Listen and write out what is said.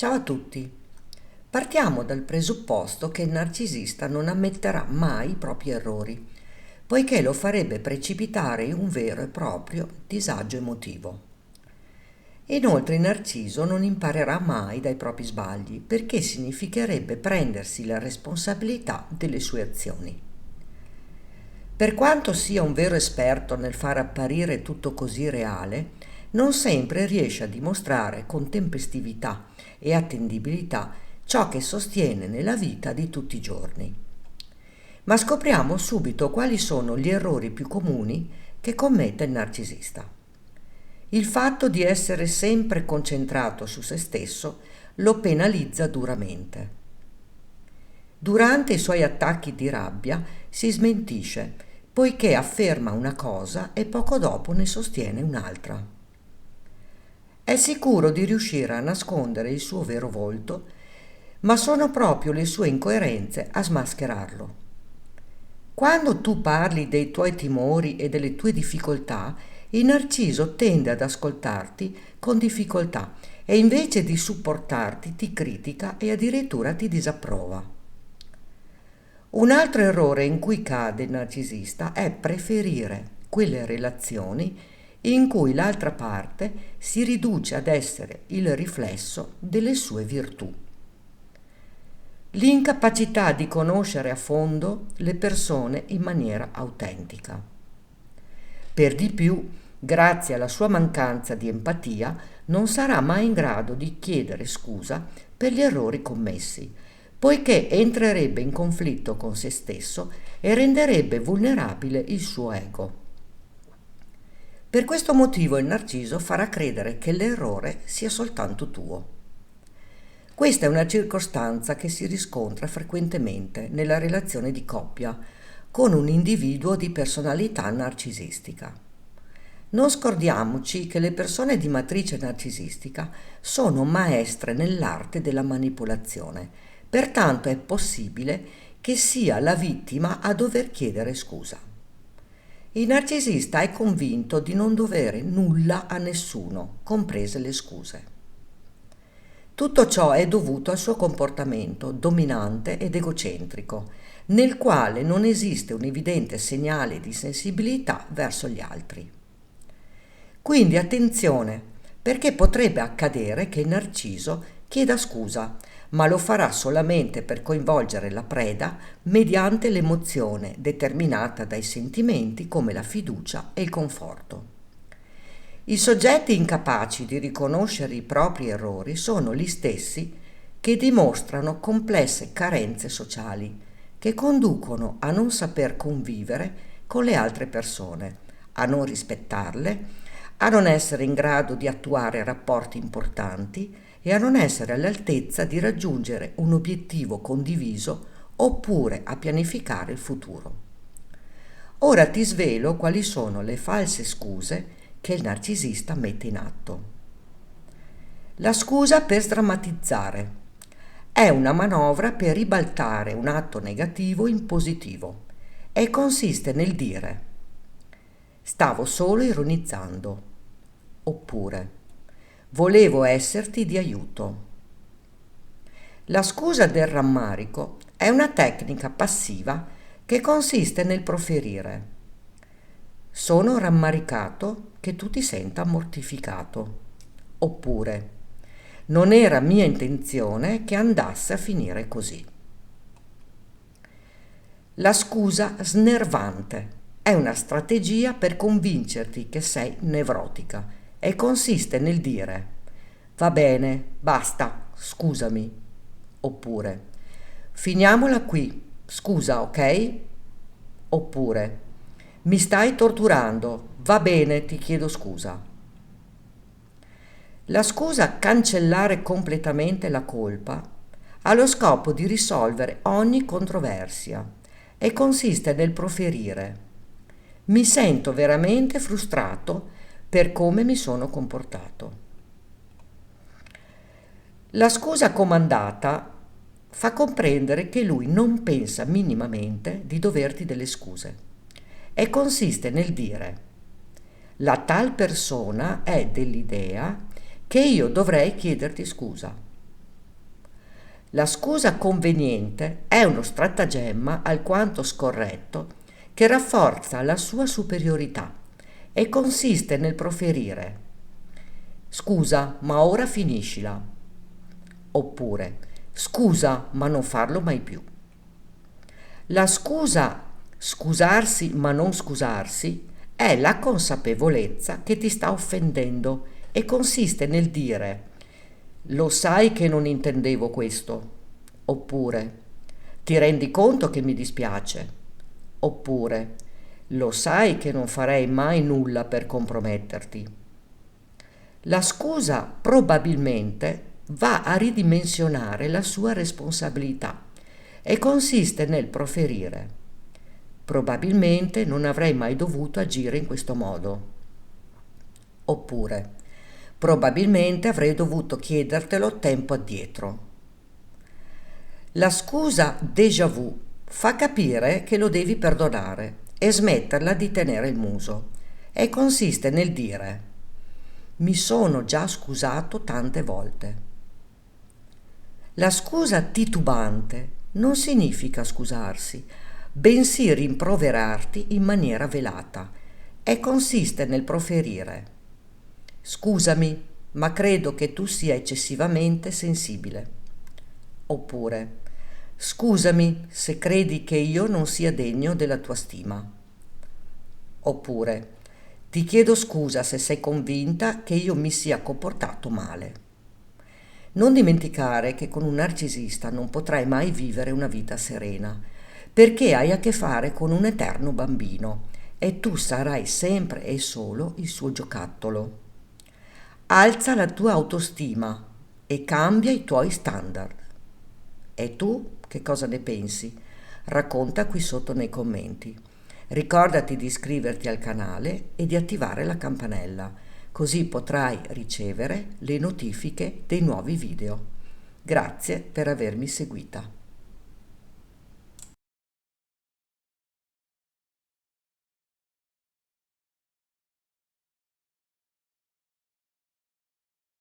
Ciao a tutti. Partiamo dal presupposto che il narcisista non ammetterà mai i propri errori, poiché lo farebbe precipitare in un vero e proprio disagio emotivo. Inoltre il narciso non imparerà mai dai propri sbagli, perché significherebbe prendersi la responsabilità delle sue azioni. Per quanto sia un vero esperto nel far apparire tutto così reale, non sempre riesce a dimostrare con tempestività e attendibilità ciò che sostiene nella vita di tutti i giorni. Ma scopriamo subito quali sono gli errori più comuni che commette il narcisista. Il fatto di essere sempre concentrato su se stesso lo penalizza duramente. Durante i suoi attacchi di rabbia si smentisce, poiché afferma una cosa e poco dopo ne sostiene un'altra. È sicuro di riuscire a nascondere il suo vero volto, ma sono proprio le sue incoerenze a smascherarlo. Quando tu parli dei tuoi timori e delle tue difficoltà, il narciso tende ad ascoltarti con difficoltà e invece di supportarti ti critica e addirittura ti disapprova. Un altro errore in cui cade il narcisista è preferire quelle relazioni in cui l'altra parte si riduce ad essere il riflesso delle sue virtù. L'incapacità di conoscere a fondo le persone in maniera autentica. Per di più, grazie alla sua mancanza di empatia, non sarà mai in grado di chiedere scusa per gli errori commessi, poiché entrerebbe in conflitto con se stesso e renderebbe vulnerabile il suo ego. Per questo motivo il narciso farà credere che l'errore sia soltanto tuo. Questa è una circostanza che si riscontra frequentemente nella relazione di coppia con un individuo di personalità narcisistica. Non scordiamoci che le persone di matrice narcisistica sono maestre nell'arte della manipolazione, pertanto è possibile che sia la vittima a dover chiedere scusa. Il narcisista è convinto di non dovere nulla a nessuno, comprese le scuse. Tutto ciò è dovuto al suo comportamento dominante ed egocentrico, nel quale non esiste un evidente segnale di sensibilità verso gli altri. Quindi attenzione, perché potrebbe accadere che il narciso chieda scusa, ma lo farà solamente per coinvolgere la preda mediante l'emozione determinata dai sentimenti come la fiducia e il conforto. I soggetti incapaci di riconoscere i propri errori sono gli stessi che dimostrano complesse carenze sociali, che conducono a non saper convivere con le altre persone, a non rispettarle, a non essere in grado di attuare rapporti importanti e a non essere all'altezza di raggiungere un obiettivo condiviso oppure a pianificare il futuro. Ora ti svelo quali sono le false scuse che il narcisista mette in atto. La scusa per sdrammatizzare è una manovra per ribaltare un atto negativo in positivo e consiste nel dire stavo solo ironizzando oppure volevo esserti di aiuto. La scusa del rammarico è una tecnica passiva che consiste nel proferire sono rammaricato che tu ti senta mortificato oppure non era mia intenzione che andasse a finire così. La scusa snervante è una strategia per convincerti che sei nevrotica e consiste nel dire va bene, basta, scusami, oppure finiamola qui, scusa, ok? Oppure mi stai torturando, va bene, ti chiedo scusa. La scusa cancellare completamente la colpa ha lo scopo di risolvere ogni controversia e consiste nel proferire mi sento veramente frustrato per come mi sono comportato. La scusa comandata fa comprendere che lui non pensa minimamente di doverti delle scuse e consiste nel dire la tal persona è dell'idea che io dovrei chiederti scusa. La scusa conveniente è uno stratagemma alquanto scorretto che rafforza la sua superiorità e consiste nel proferire: scusa, ma ora finiscila. Oppure scusa, ma non farlo mai più. La scusa scusarsi ma non scusarsi è la consapevolezza che ti sta offendendo e consiste nel dire: lo sai che non intendevo questo. Oppure ti rendi conto che mi dispiace. Oppure lo sai che non farei mai nulla per comprometterti. La scusa probabilmente va a ridimensionare la sua responsabilità e consiste nel proferire: probabilmente non avrei mai dovuto agire in questo modo. Oppure probabilmente avrei dovuto chiedertelo tempo addietro. La scusa déjà vu fa capire che lo devi perdonare e smetterla di tenere il muso, e consiste nel dire: mi sono già scusato tante volte. La scusa titubante non significa scusarsi, bensì rimproverarti in maniera velata, e consiste nel proferire: scusami, ma credo che tu sia eccessivamente sensibile. Oppure scusami se credi che io non sia degno della tua stima. Oppure ti chiedo scusa se sei convinta che io mi sia comportato male. Non dimenticare che con un narcisista non potrai mai vivere una vita serena, perché hai a che fare con un eterno bambino e tu sarai sempre e solo il suo giocattolo. Alza la tua autostima e cambia i tuoi standard. E tu che cosa ne pensi? Racconta qui sotto nei commenti. Ricordati di iscriverti al canale e di attivare la campanella, così potrai ricevere le notifiche dei nuovi video. Grazie per avermi seguita.